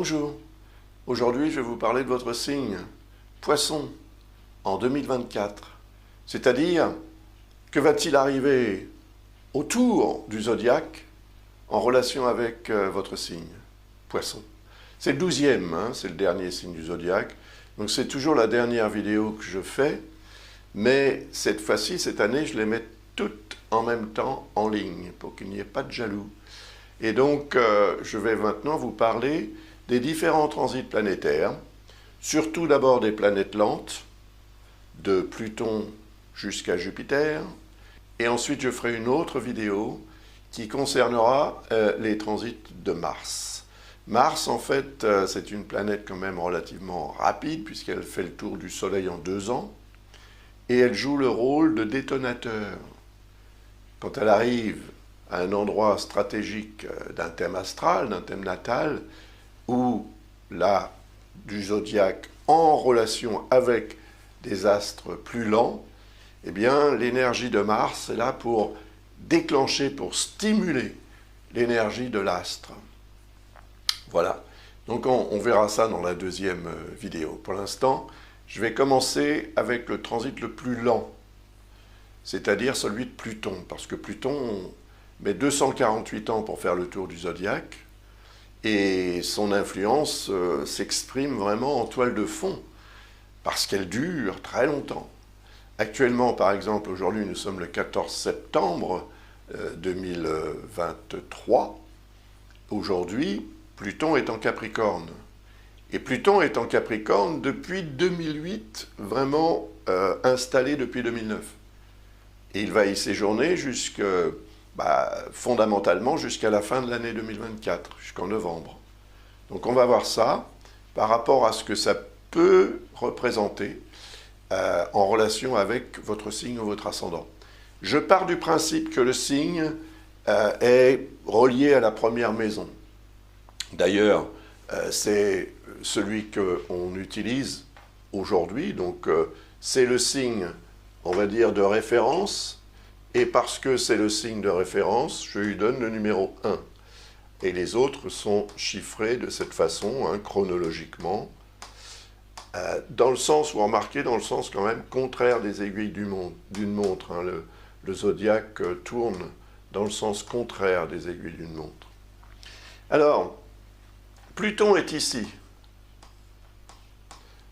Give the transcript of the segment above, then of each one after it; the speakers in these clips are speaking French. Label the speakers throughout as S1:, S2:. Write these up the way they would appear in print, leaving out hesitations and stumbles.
S1: Bonjour, aujourd'hui je vais vous parler de votre signe, Poisson, en 2024. C'est-à-dire, que va-t-il arriver autour du zodiaque en relation avec votre signe, Poisson. C'est le 12e, c'est le dernier signe du zodiaque, donc c'est toujours la dernière vidéo que je fais, mais cette fois-ci, cette année, je les mets toutes en même temps en ligne, pour qu'il n'y ait pas de jaloux. Et donc, je vais maintenant vous parler des différents transits planétaires, surtout d'abord des planètes lentes, de Pluton jusqu'à Jupiter, et ensuite je ferai une autre vidéo qui concernera les transits de Mars. Mars, en fait, c'est une planète quand même relativement rapide, puisqu'elle fait le tour du Soleil en 2 ans, et elle joue le rôle de détonateur. Quand elle arrive à un endroit stratégique d'un thème astral, d'un thème natal, ou là, du zodiaque en relation avec des astres plus lents, eh bien, l'énergie de Mars est là pour déclencher, pour stimuler l'énergie de l'astre. Voilà. Donc, on verra ça dans la deuxième vidéo. Pour l'instant, je vais commencer avec le transit le plus lent, c'est-à-dire celui de Pluton, parce que Pluton met 248 ans pour faire le tour du zodiaque, et son influence s'exprime vraiment en toile de fond, parce qu'elle dure très longtemps. Actuellement, par exemple, aujourd'hui, nous sommes le 14 septembre 2023. Aujourd'hui, Pluton est en Capricorne. Et Pluton est en Capricorne depuis 2008, vraiment installé depuis 2009. Et il va y séjourner fondamentalement jusqu'à la fin de l'année 2024, jusqu'en novembre. Donc on va voir ça par rapport à ce que ça peut représenter en relation avec votre signe ou votre ascendant. Je pars du principe que le signe est relié à la première maison. D'ailleurs, c'est celui qu'on utilise aujourd'hui, donc c'est le signe, on va dire, de référence, et parce que c'est le signe de référence, je lui donne le numéro 1. Et les autres sont chiffrés de cette façon, chronologiquement, dans le sens, ou remarquez, dans le sens quand même contraire des aiguilles d'une montre. Le zodiaque tourne dans le sens contraire des aiguilles d'une montre. Alors, Pluton est ici,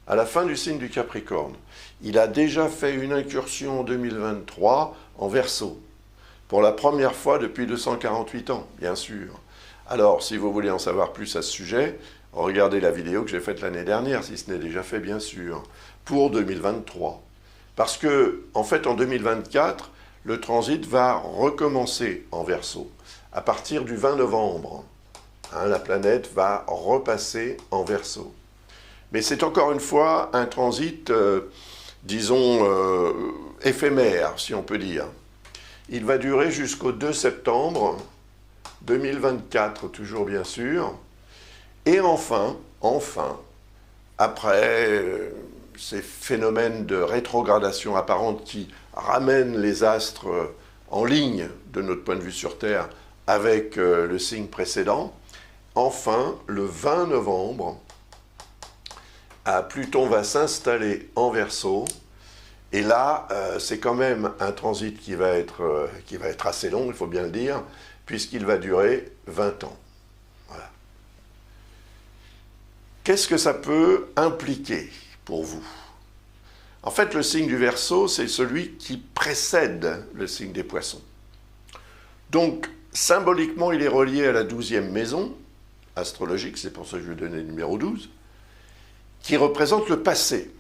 S1: à la fin du signe du Capricorne. Il a déjà fait une incursion en 2023 en Verseau, pour la première fois depuis 248 ans, bien sûr. Alors, si vous voulez en savoir plus à ce sujet, regardez la vidéo que j'ai faite l'année dernière, si ce n'est déjà fait, bien sûr, pour 2023. Parce que, en fait, en 2024, le transit va recommencer en Verseau. À partir du 20 novembre, la planète va repasser en Verseau. Mais c'est encore une fois un transit, disons, éphémère, si on peut dire. Il va durer jusqu'au 2 septembre 2024, toujours bien sûr. Et enfin, après ces phénomènes de rétrogradation apparente qui ramènent les astres en ligne, de notre point de vue sur Terre, avec le signe précédent, enfin, le 20 novembre, Pluton va s'installer en Verseau, et là, c'est quand même un transit qui va être assez long, il faut bien le dire, puisqu'il va durer 20 ans. Voilà. Qu'est-ce que ça peut impliquer pour vous? En fait, le signe du Verseau, c'est celui qui précède le signe des Poissons. Donc, symboliquement, il est relié à la 12e maison astrologique, c'est pour ça que je lui ai donné le numéro 12, qui représente le passé.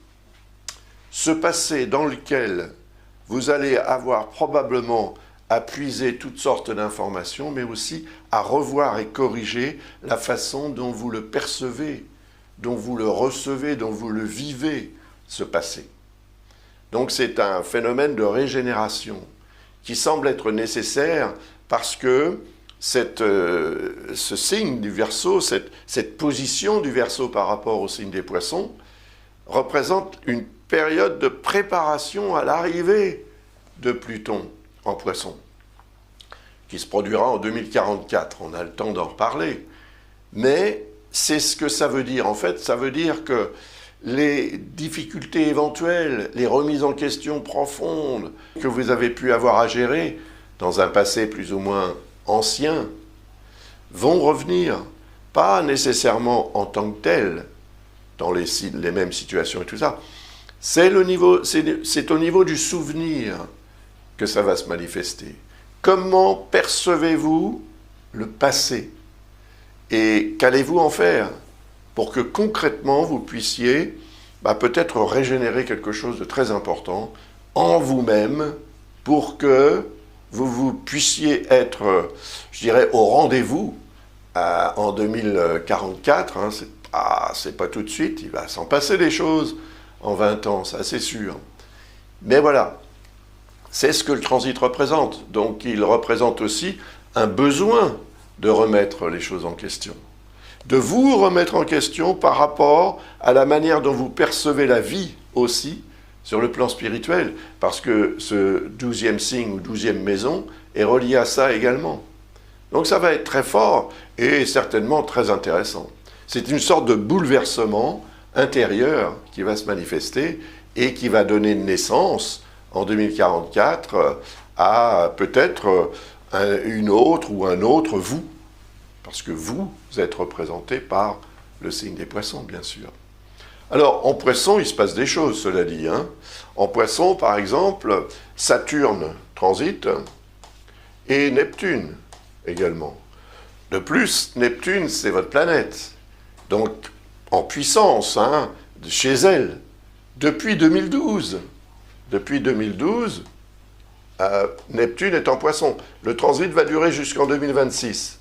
S1: Ce passé dans lequel vous allez avoir probablement à puiser toutes sortes d'informations, mais aussi à revoir et corriger la façon dont vous le percevez, dont vous le recevez, dont vous le vivez, ce passé. Donc c'est un phénomène de régénération qui semble être nécessaire parce que ce signe du Verseau, cette position du Verseau par rapport au signe des Poissons, représente une période de préparation à l'arrivée de Pluton en Poissons, qui se produira en 2044. On a le temps d'en reparler. Mais c'est ce que ça veut dire. En fait, ça veut dire que les difficultés éventuelles, les remises en question profondes que vous avez pu avoir à gérer dans un passé plus ou moins ancien vont revenir, pas nécessairement en tant que telles, dans les mêmes situations et tout ça. C'est au niveau du souvenir que ça va se manifester. Comment percevez-vous le passé? Et qu'allez-vous en faire pour que concrètement vous puissiez peut-être régénérer quelque chose de très important en vous-même pour que vous puissiez être, je dirais, au rendez-vous en 2044. C'est pas tout de suite, il va s'en passer des choses en 20 ans, ça c'est sûr. Mais voilà, c'est ce que le transit représente. Donc il représente aussi un besoin de remettre les choses en question. De vous remettre en question par rapport à la manière dont vous percevez la vie aussi, sur le plan spirituel, parce que ce 12e signe ou 12e maison est relié à ça également. Donc ça va être très fort et certainement très intéressant. C'est une sorte de bouleversement intérieur qui va se manifester et qui va donner naissance en 2044 à peut-être une autre ou un autre vous. Parce que vous êtes représenté par le signe des poissons, bien sûr. Alors, en poisson, il se passe des choses, cela dit. En poisson, par exemple, Saturne transite et Neptune également. De plus, Neptune, c'est votre planète. Donc, en puissance, chez elle, depuis 2012. Depuis 2012, Neptune est en poisson. Le transit va durer jusqu'en 2026.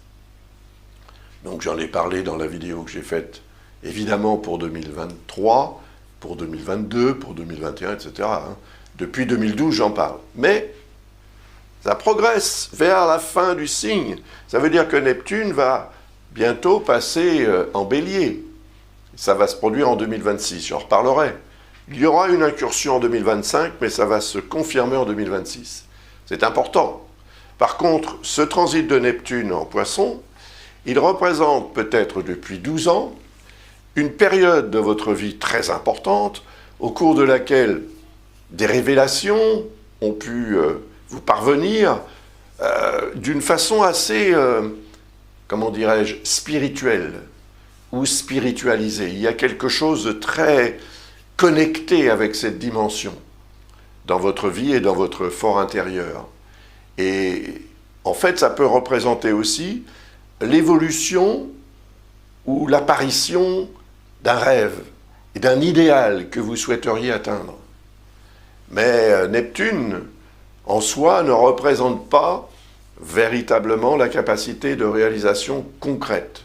S1: Donc, j'en ai parlé dans la vidéo que j'ai faite, évidemment, pour 2023, pour 2022, pour 2021, etc. Depuis 2012, j'en parle. Mais ça progresse vers la fin du signe. Ça veut dire que Neptune va bientôt passer en bélier. Ça va se produire en 2026, j'en reparlerai. Il y aura une incursion en 2025, mais ça va se confirmer en 2026. C'est important. Par contre, ce transit de Neptune en poisson, il représente peut-être depuis 12 ans une période de votre vie très importante au cours de laquelle des révélations ont pu vous parvenir d'une façon assez, comment dirais-je, spirituelle ou spiritualisée. Il y a quelque chose de très connecté avec cette dimension dans votre vie et dans votre fort intérieur. Et en fait, ça peut représenter aussi l'évolution ou l'apparition d'un rêve et d'un idéal que vous souhaiteriez atteindre. Mais Neptune, en soi, ne représente pas véritablement la capacité de réalisation concrète.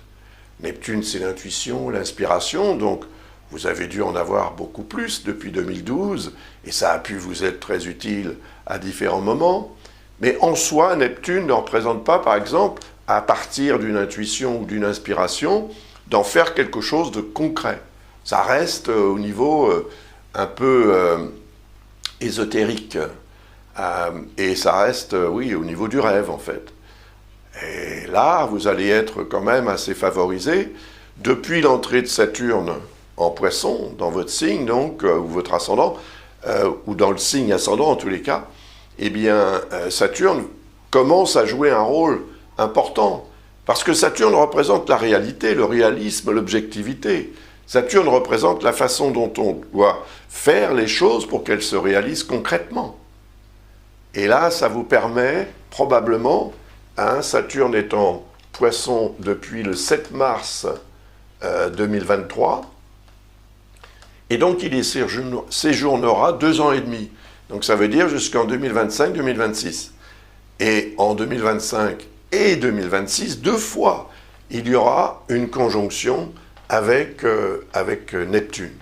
S1: Neptune, c'est l'intuition, l'inspiration, donc vous avez dû en avoir beaucoup plus depuis 2012, et ça a pu vous être très utile à différents moments. Mais en soi, Neptune ne représente pas, par exemple, à partir d'une intuition ou d'une inspiration, d'en faire quelque chose de concret. Ça reste au niveau un peu ésotérique. Et ça reste, oui, au niveau du rêve, en fait. Et là, vous allez être quand même assez favorisé depuis l'entrée de Saturne en Poisson, dans votre signe, donc, ou votre ascendant, ou dans le signe ascendant, en tous les cas. Eh bien, Saturne commence à jouer un rôle important. Parce que Saturne représente la réalité, le réalisme, l'objectivité. Saturne représente la façon dont on doit faire les choses pour qu'elles se réalisent concrètement. Et là, ça vous permet probablement, Saturne est en Poisson depuis le 7 mars 2023, et donc il y séjournera 2 ans et demi. Donc ça veut dire jusqu'en 2025-2026. Et en 2025 et 2026, 2 fois, il y aura une conjonction avec Neptune.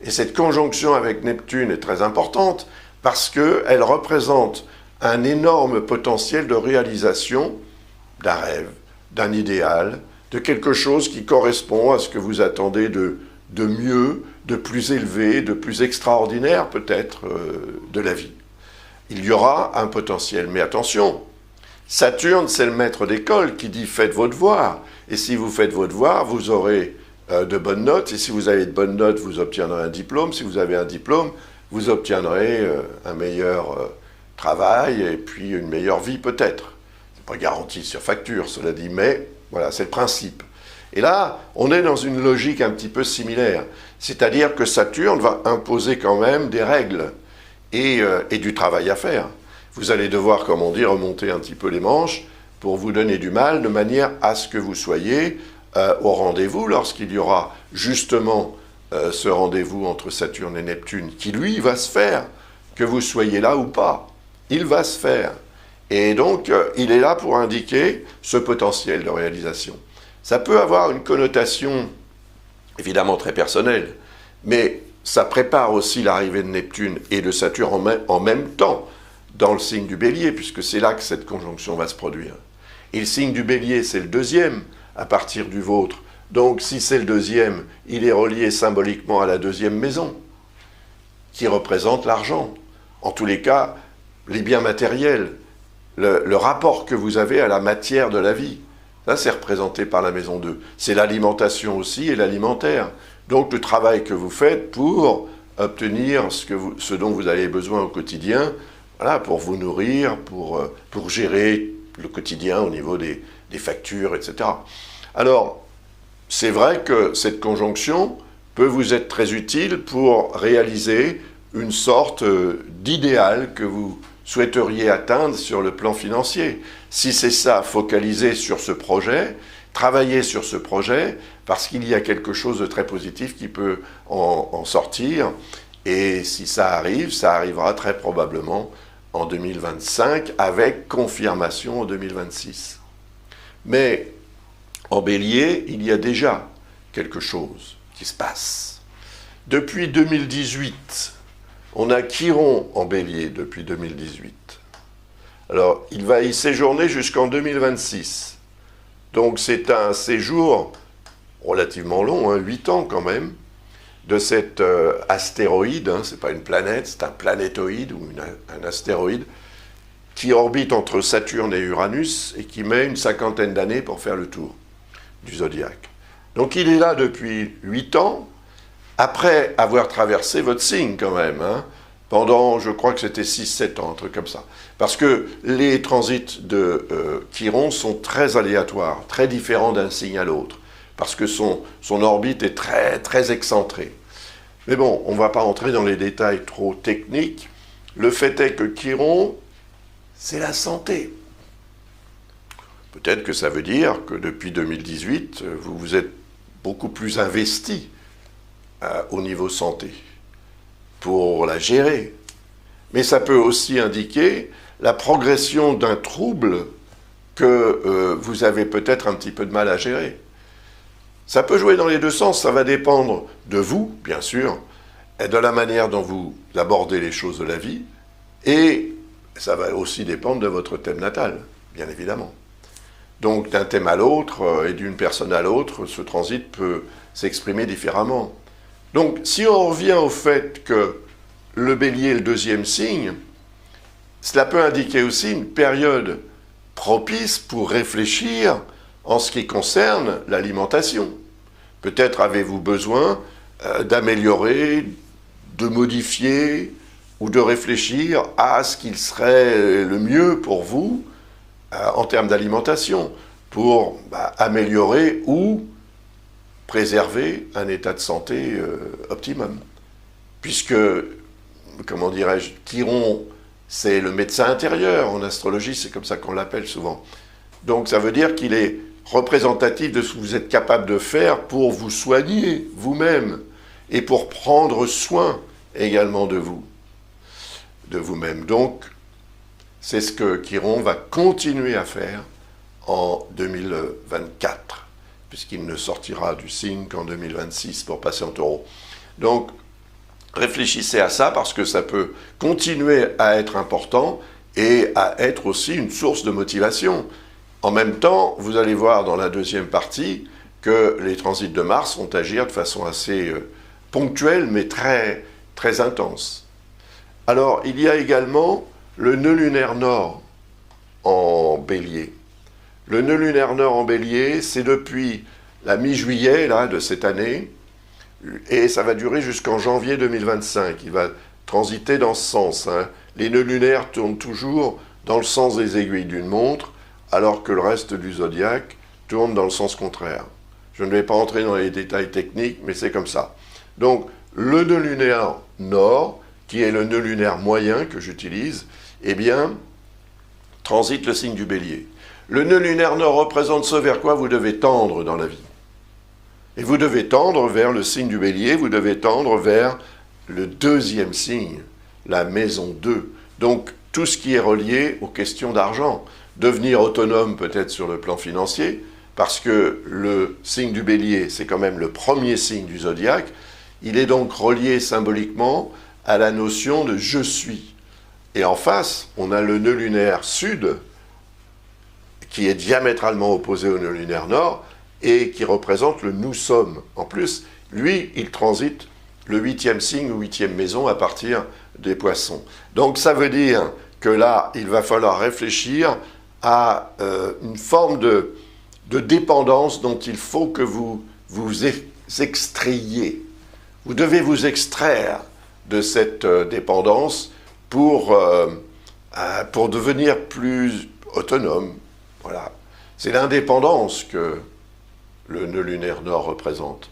S1: Et cette conjonction avec Neptune est très importante parce qu'elle représente un énorme potentiel de réalisation d'un rêve, d'un idéal, de quelque chose qui correspond à ce que vous attendez de mieux, de plus élevé, de plus extraordinaire peut-être de la vie. Il y aura un potentiel, mais attention, Saturne, c'est le maître d'école qui dit « faites vos devoirs ». Et si vous faites vos devoirs, vous aurez de bonnes notes. Et si vous avez de bonnes notes, vous obtiendrez un diplôme. Si vous avez un diplôme, vous obtiendrez un meilleur travail et puis une meilleure vie peut-être. C'est pas garanti sur facture, cela dit, mais voilà, c'est le principe. Et là, on est dans une logique un petit peu similaire. C'est-à-dire que Saturne va imposer quand même des règles et du travail à faire. Vous allez devoir, comme on dit, remonter un petit peu les manches pour vous donner du mal, de manière à ce que vous soyez au rendez-vous lorsqu'il y aura justement ce rendez-vous entre Saturne et Neptune, qui lui va se faire, que vous soyez là ou pas. Il va se faire. Et donc, il est là pour indiquer ce potentiel de réalisation. Ça peut avoir une connotation évidemment très personnelle, mais ça prépare aussi l'arrivée de Neptune et de Saturne en même temps dans le signe du Bélier, puisque c'est là que cette conjonction va se produire. Et le signe du Bélier, c'est le deuxième à partir du vôtre. Donc, si c'est le deuxième, il est relié symboliquement à la deuxième maison, qui représente l'argent. En tous les cas, les biens matériels, le rapport que vous avez à la matière de la vie. Ça, c'est représenté par la maison 2. C'est l'alimentation aussi et l'alimentaire. Donc, le travail que vous faites pour obtenir ce dont vous avez besoin au quotidien, voilà, pour vous nourrir, pour gérer le quotidien au niveau des factures, etc. Alors, c'est vrai que cette conjonction peut vous être très utile pour réaliser une sorte d'idéal que vous souhaiteriez atteindre sur le plan financier. Si c'est ça, focaliser sur ce projet, travailler sur ce projet, parce qu'il y a quelque chose de très positif qui peut en sortir. Et si ça arrive, ça arrivera très probablement en 2025, avec confirmation en 2026. Mais en Bélier, il y a déjà quelque chose qui se passe. Depuis 2018, on a Chiron en Bélier depuis 2018. Alors, il va y séjourner jusqu'en 2026. Donc, c'est un séjour relativement long, 8 ans quand même, de cet astéroïde, ce n'est pas une planète, c'est un planétoïde ou un astéroïde, qui orbite entre Saturne et Uranus et qui met une 50aine d'années pour faire le tour du zodiaque. Donc, il est là depuis 8 ans, après avoir traversé votre signe quand même, pendant, je crois que c'était 6-7 ans, un truc comme ça. Parce que les transits de Chiron sont très aléatoires, très différents d'un signe à l'autre, parce que son orbite est très, très excentrée. Mais bon, on ne va pas entrer dans les détails trop techniques. Le fait est que Chiron, c'est la santé. Peut-être que ça veut dire que depuis 2018, vous vous êtes beaucoup plus investi au niveau santé, pour la gérer. Mais ça peut aussi indiquer la progression d'un trouble que vous avez peut-être un petit peu de mal à gérer. Ça peut jouer dans les deux sens, ça va dépendre de vous, bien sûr, et de la manière dont vous abordez les choses de la vie, et ça va aussi dépendre de votre thème natal, bien évidemment. Donc d'un thème à l'autre et d'une personne à l'autre, ce transit peut s'exprimer différemment. Donc, si on revient au fait que le Bélier est le deuxième signe, cela peut indiquer aussi une période propice pour réfléchir en ce qui concerne l'alimentation. Peut-être avez-vous besoin d'améliorer, de modifier ou de réfléchir à ce qu'il serait le mieux pour vous en termes d'alimentation, pour améliorer ou préserver un état de santé optimum. Puisque, comment dirais-je, Chiron, c'est le médecin intérieur en astrologie, c'est comme ça qu'on l'appelle souvent. Donc ça veut dire qu'il est représentatif de ce que vous êtes capable de faire pour vous soigner vous-même et pour prendre soin également de vous-même. Donc, c'est ce que Chiron va continuer à faire en 2024. Puisqu'il ne sortira du signe qu'en 2026 pour passer en taureau. Donc, réfléchissez à ça parce que ça peut continuer à être important et à être aussi une source de motivation. En même temps, vous allez voir dans la deuxième partie que les transits de Mars vont agir de façon assez ponctuelle mais très, très intense. Alors, il y a également le nœud lunaire nord en Bélier. Le nœud lunaire nord en Bélier, c'est depuis la mi-juillet là, de cette année, et ça va durer jusqu'en janvier 2025. Il va transiter dans ce sens, hein. Les nœuds lunaires tournent toujours dans le sens des aiguilles d'une montre, alors que le reste du zodiaque tourne dans le sens contraire. Je ne vais pas entrer dans les détails techniques, mais c'est comme ça. Donc, le nœud lunaire nord, qui est le nœud lunaire moyen que j'utilise, eh bien, transite le signe du Bélier. Le nœud lunaire nord représente ce vers quoi vous devez tendre dans la vie. Et vous devez tendre vers le signe du Bélier, vous devez tendre vers le deuxième signe, la maison 2. Donc, tout ce qui est relié aux questions d'argent. Devenir autonome peut-être sur le plan financier, parce que le signe du Bélier, c'est quand même le premier signe du zodiaque. Il est donc relié symboliquement à la notion de « je suis ». Et en face, on a le nœud lunaire sud, qui est diamétralement opposé au nœud lunaire nord, et qui représente le « nous sommes ». En plus, lui, il transite le 8e signe ou 8e maison à partir des Poissons. Donc ça veut dire que là, il va falloir réfléchir à une forme de dépendance dont il faut que vous vous extrayiez. Vous devez vous extraire de cette dépendance pour devenir plus autonome. Voilà. C'est l'indépendance que le nœud lunaire nord représente.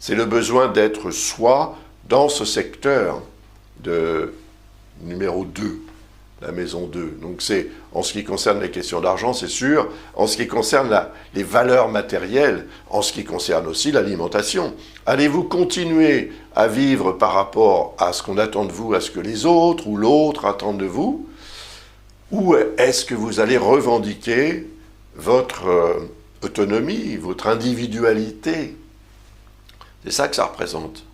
S1: C'est le besoin d'être soi dans ce secteur de numéro 2, la maison 2. Donc c'est, en ce qui concerne les questions d'argent, c'est sûr, en ce qui concerne les valeurs matérielles, en ce qui concerne aussi l'alimentation. Allez-vous continuer à vivre par rapport à ce qu'on attend de vous, à ce que les autres ou l'autre attendent de vous, ou est-ce que vous allez revendiquer votre autonomie, votre individualité? C'est ça que ça représente.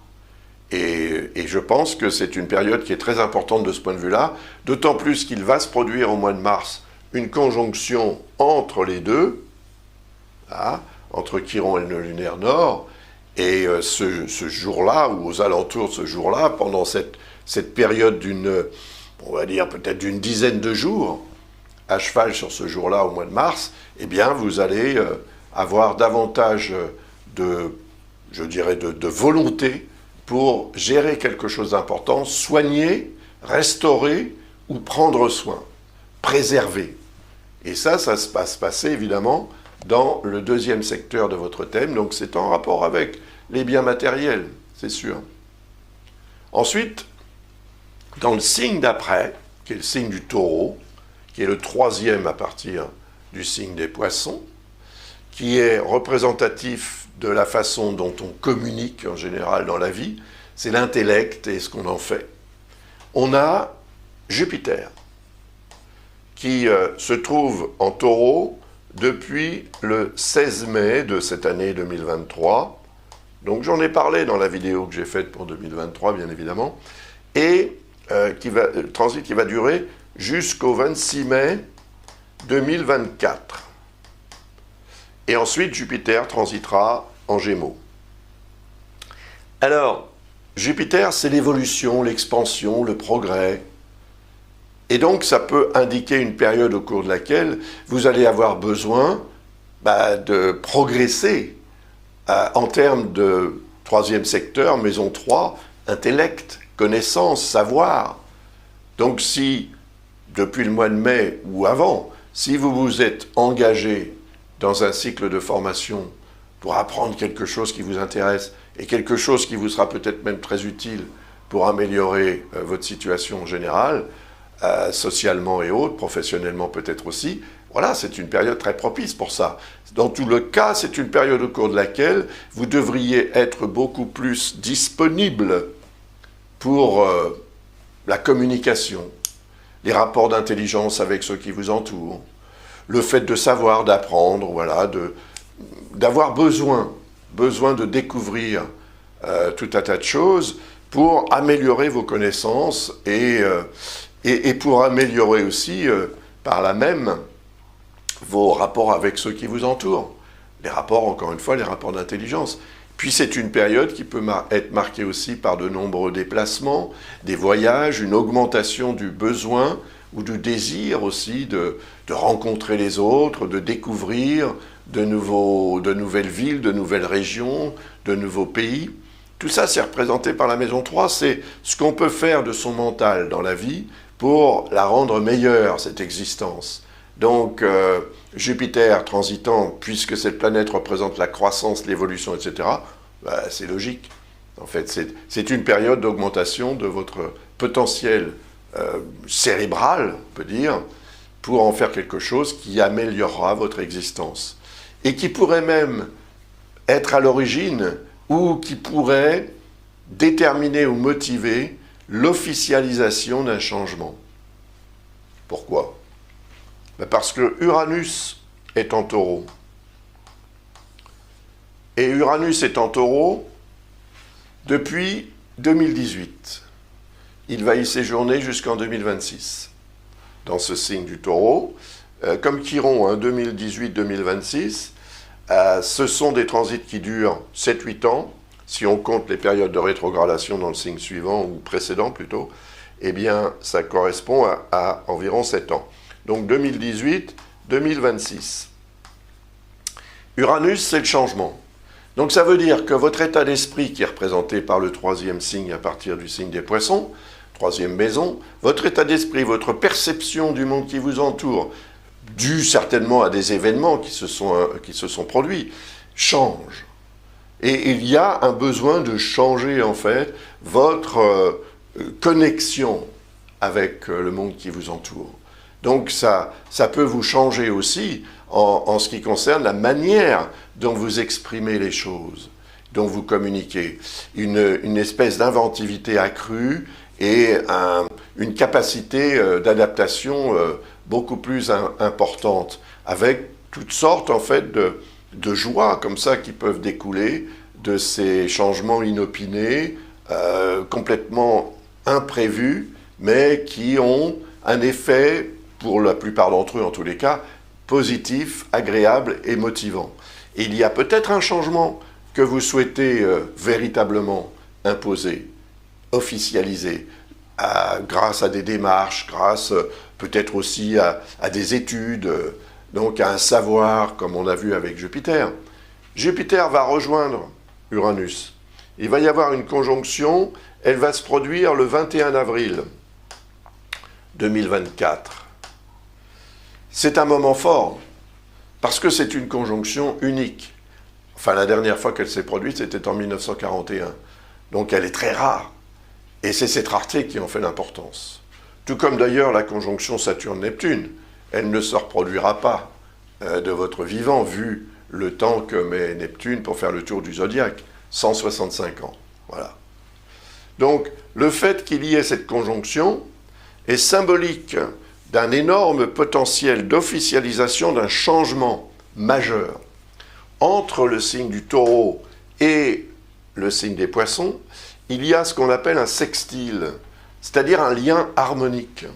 S1: Et je pense que c'est une période qui est très importante de ce point de vue-là, d'autant plus qu'il va se produire au mois de mars une conjonction entre les deux, là, entre Chiron et le nœud lunaire nord, et ce jour-là, ou aux alentours de ce jour-là, pendant cette période on va dire peut-être d'une dizaine de jours, à cheval sur ce jour-là au mois de mars, eh bien vous allez avoir davantage de volonté pour gérer quelque chose d'important, soigner, restaurer ou prendre soin, préserver. Et ça se passe passer évidemment dans le deuxième secteur de votre thème, donc c'est en rapport avec les biens matériels, c'est sûr. Ensuite, dans le signe d'après, qui est le signe du Taureau, qui est le troisième à partir du signe des Poissons, qui est représentatif de la façon dont on communique en général dans la vie, c'est l'intellect et ce qu'on en fait. On a Jupiter, qui se trouve en Taureau depuis le 16 mai de cette année 2023. Donc j'en ai parlé dans la vidéo que j'ai faite pour 2023, bien évidemment, et le transit qui va durer jusqu'au 26 mai 2024. Et ensuite, Jupiter transitera en Gémeaux. Alors, Jupiter, c'est l'évolution, l'expansion, le progrès. Et donc, ça peut indiquer une période au cours de laquelle vous allez avoir besoin de progresser en termes de troisième secteur, maison 3, intellect, connaissance, savoir. Donc, si, depuis le mois de mai ou avant, si vous vous êtes engagé dans un cycle de formation pour apprendre quelque chose qui vous intéresse et quelque chose qui vous sera peut-être même très utile pour améliorer votre situation générale, socialement et autres, professionnellement peut-être aussi, voilà, c'est une période très propice pour ça. Dans tout le cas, c'est une période au cours de laquelle vous devriez être beaucoup plus disponible pour la communication, les rapports d'intelligence avec ceux qui vous entourent, le fait de savoir, d'apprendre, voilà, d'avoir besoin de découvrir tout un tas de choses pour améliorer vos connaissances et pour améliorer aussi, par là même, vos rapports avec ceux qui vous entourent. Les rapports, encore une fois, les rapports d'intelligence. Puis c'est une période qui peut être marquée aussi par de nombreux déplacements, des voyages, une augmentation du besoin ou du désir aussi de rencontrer les autres, de découvrir, de nouvelles villes, de nouvelles régions, de nouveaux pays. Tout ça, c'est représenté par la maison 3, c'est ce qu'on peut faire de son mental dans la vie pour la rendre meilleure, cette existence. Donc, Jupiter transitant, puisque cette planète représente la croissance, l'évolution, etc., bah, c'est logique. En fait, c'est une période d'augmentation de votre potentiel cérébral, on peut dire, pour en faire quelque chose qui améliorera votre existence. Et qui pourrait même être à l'origine, ou qui pourrait déterminer ou motiver l'officialisation d'un changement. Pourquoi ? Parce que Uranus est en Taureau. Et Uranus est en Taureau depuis 2018. Il va y séjourner jusqu'en 2026. Dans ce signe du Taureau, comme Chiron, 2018-2026, ce sont des transits qui durent 7-8 ans. Si on compte les périodes de rétrogradation dans le signe suivant, ou précédent plutôt, eh bien, ça correspond à environ 7 ans. Donc 2018-2026. Uranus, c'est le changement. Donc ça veut dire que votre état d'esprit, qui est représenté par le troisième signe à partir du signe des Poissons, troisième maison, votre état d'esprit, votre perception du monde qui vous entoure, dû certainement à des événements qui se sont produits, change. Et il y a un besoin de changer, en fait, votre connexion avec le monde qui vous entoure. Donc ça peut vous changer aussi en ce qui concerne la manière dont vous exprimez les choses, dont vous communiquez. Une espèce d'inventivité accrue et une capacité d'adaptation beaucoup plus importante, avec toutes sortes, en fait, de joies comme ça qui peuvent découler de ces changements inopinés, complètement imprévus, mais qui ont un effet, pour la plupart d'entre eux en tous les cas, positif, agréable et motivant. Et il y a peut-être un changement que vous souhaitez véritablement imposer, officialiser, grâce à des démarches, grâce peut-être aussi à des études, donc à un savoir, comme on a vu avec Jupiter. Jupiter va rejoindre Uranus. Il va y avoir une conjonction, elle va se produire le 21 avril 2024. C'est un moment fort, parce que c'est une conjonction unique. Enfin, la dernière fois qu'elle s'est produite, c'était en 1941. Donc elle est très rare. Et c'est cette rareté qui en fait l'importance. Tout comme d'ailleurs la conjonction Saturne-Neptune. Elle ne se reproduira pas de votre vivant, vu le temps que met Neptune pour faire le tour du zodiaque. 165 ans. Voilà. Donc, le fait qu'il y ait cette conjonction est symbolique d'un énorme potentiel d'officialisation d'un changement majeur entre le signe du Taureau et le signe des Poissons. Il y a ce qu'on appelle un sextile, c'est-à-dire un lien harmonique.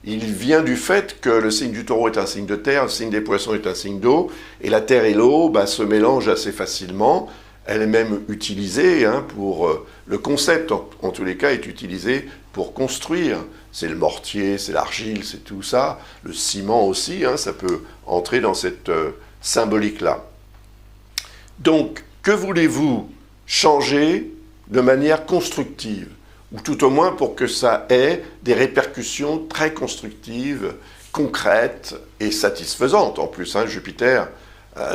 S1: Il vient du fait que le signe du Taureau est un signe de terre, le signe des Poissons est un signe d'eau, et la terre et l'eau se mélangent assez facilement. Elle est même utilisée pour... le concept, en tous les cas, est utilisé pour construire. C'est le mortier, c'est l'argile, c'est tout ça. Le ciment aussi, ça peut entrer dans cette symbolique-là. Donc, que voulez-vous changer de manière constructive, ou tout au moins pour que ça ait des répercussions très constructives, concrètes et satisfaisantes. En plus, Jupiter,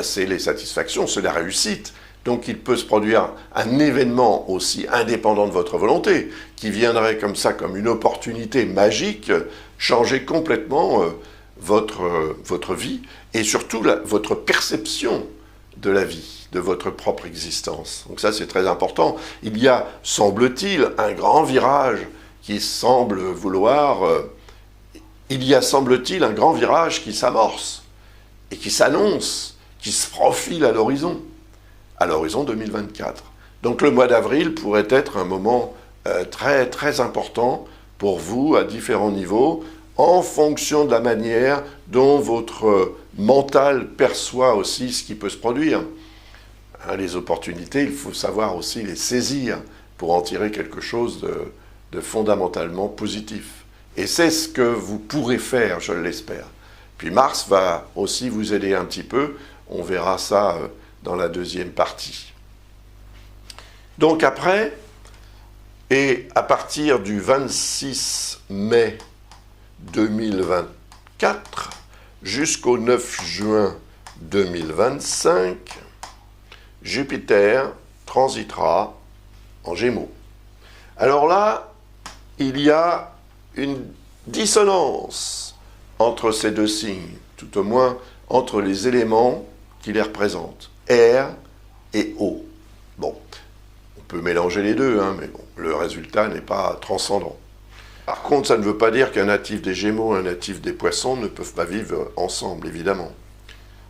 S1: c'est les satisfactions, c'est la réussite. Donc il peut se produire un événement aussi indépendant de votre volonté, qui viendrait comme ça, comme une opportunité magique, changer complètement votre vie, et surtout votre perception de la vie, de votre propre existence. Donc ça, c'est très important. Il y a, semble-t-il, un grand virage qui semble vouloir... il y a, semble-t-il, un grand virage qui s'amorce et qui s'annonce, qui se profile à l'horizon 2024. Donc le mois d'avril pourrait être un moment très, très important pour vous à différents niveaux, en fonction de la manière dont votre mental perçoit aussi ce qui peut se produire. Les opportunités, il faut savoir aussi les saisir pour en tirer quelque chose de fondamentalement positif. Et c'est ce que vous pourrez faire, je l'espère. Puis Mars va aussi vous aider un petit peu On verra ça dans la deuxième partie. Donc après, et à partir du 26 mai 2024 jusqu'au 9 juin 2025, Jupiter transitera en Gémeaux. Alors là, il y a une dissonance entre ces deux signes, tout au moins entre les éléments qui les représentent, air et eau. Bon, on peut mélanger les deux, mais bon, le résultat n'est pas transcendant. Par contre, ça ne veut pas dire qu'un natif des Gémeaux et un natif des Poissons ne peuvent pas vivre ensemble, évidemment.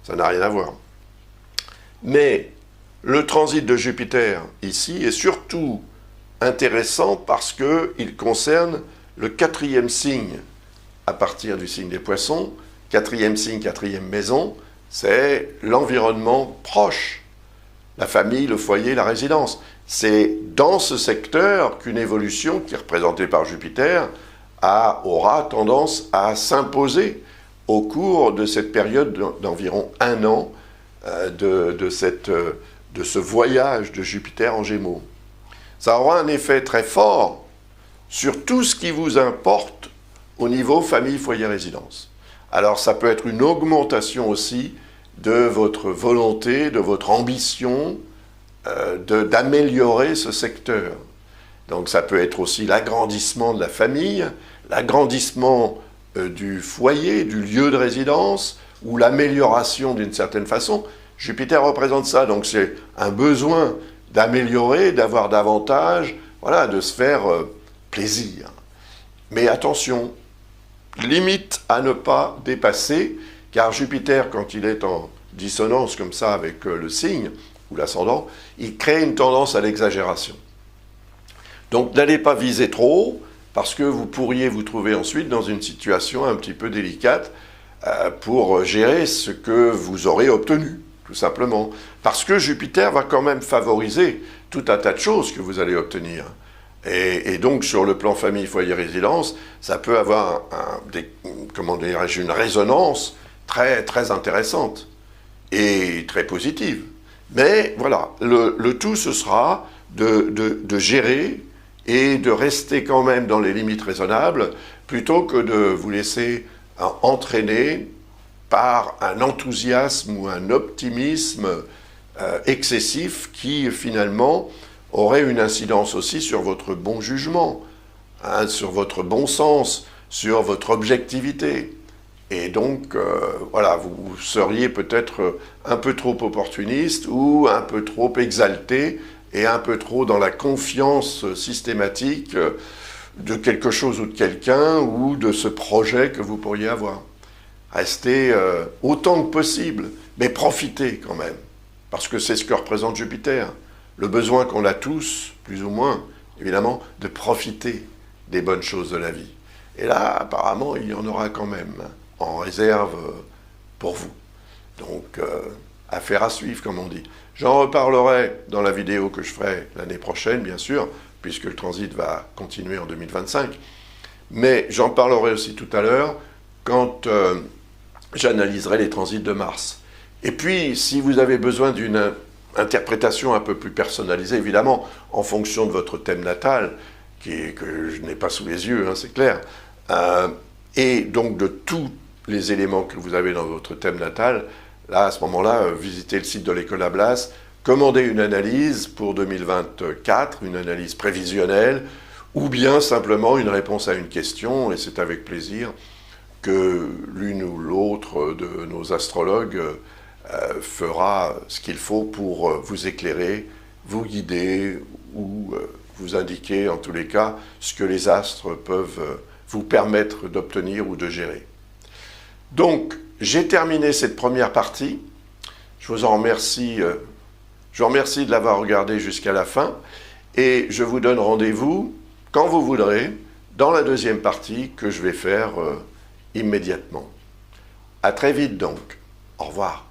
S1: Ça n'a rien à voir. Mais le transit de Jupiter, ici, est surtout intéressant parce qu'il concerne le 4e signe à partir du signe des Poissons. 4e signe, 4e maison, c'est l'environnement proche, la famille, le foyer, la résidence. C'est dans ce secteur qu'une évolution qui est représentée par Jupiter aura tendance à s'imposer au cours de cette période d'environ 1 an de ce voyage de Jupiter en Gémeaux. Ça aura un effet très fort sur tout ce qui vous importe au niveau famille, foyer, résidence. Alors ça peut être une augmentation aussi de votre volonté, de votre ambition d'améliorer ce secteur. Donc ça peut être aussi l'agrandissement de la famille, l'agrandissement du foyer, du lieu de résidence, ou l'amélioration d'une certaine façon. Jupiter représente ça, donc c'est un besoin d'améliorer, d'avoir davantage, voilà, de se faire plaisir. Mais attention, limite à ne pas dépasser, car Jupiter, quand il est en dissonance comme ça avec le signe, ou l'ascendant, il crée une tendance à l'exagération. Donc n'allez pas viser trop, parce que vous pourriez vous trouver ensuite dans une situation un petit peu délicate pour gérer ce que vous aurez obtenu, tout simplement. Parce que Jupiter va quand même favoriser tout un tas de choses que vous allez obtenir. Et donc, sur le plan famille, foyer, résidence, ça peut avoir une résonance très, très intéressante et très positive. Mais voilà, le tout, ce sera de gérer et de rester quand même dans les limites raisonnables, plutôt que de vous laisser entraîner par un enthousiasme ou un optimisme excessif qui, finalement, aurait une incidence aussi sur votre bon jugement, sur votre bon sens, sur votre objectivité. Et donc, voilà, vous seriez peut-être un peu trop opportuniste ou un peu trop exalté et un peu trop dans la confiance systématique de quelque chose ou de quelqu'un ou de ce projet que vous pourriez avoir. Restez autant que possible, mais profitez quand même, parce que c'est ce que représente Jupiter. Le besoin qu'on a tous, plus ou moins, évidemment, de profiter des bonnes choses de la vie. Et là, apparemment, il y en aura quand même en réserve pour vous. Donc, affaire à suivre, comme on dit. J'en reparlerai dans la vidéo que je ferai l'année prochaine, bien sûr, puisque le transit va continuer en 2025. Mais j'en parlerai aussi tout à l'heure quand j'analyserai les transits de Mars. Et puis, si vous avez besoin d'une interprétation un peu plus personnalisée, évidemment, en fonction de votre thème natal, que je n'ai pas sous les yeux, c'est clair, et donc de tous les éléments que vous avez dans votre thème natal, là, à ce moment-là, visitez le site de l'École Ablas, commandez une analyse pour 2024, une analyse prévisionnelle, ou bien simplement une réponse à une question, et c'est avec plaisir que l'une ou l'autre de nos astrologues fera ce qu'il faut pour vous éclairer, vous guider ou vous indiquer en tous les cas ce que les astres peuvent vous permettre d'obtenir ou de gérer. Donc, j'ai terminé cette première partie. Je vous remercie de l'avoir regardé jusqu'à la fin et je vous donne rendez-vous quand vous voudrez dans la deuxième partie que je vais faire immédiatement. À très vite donc. Au revoir.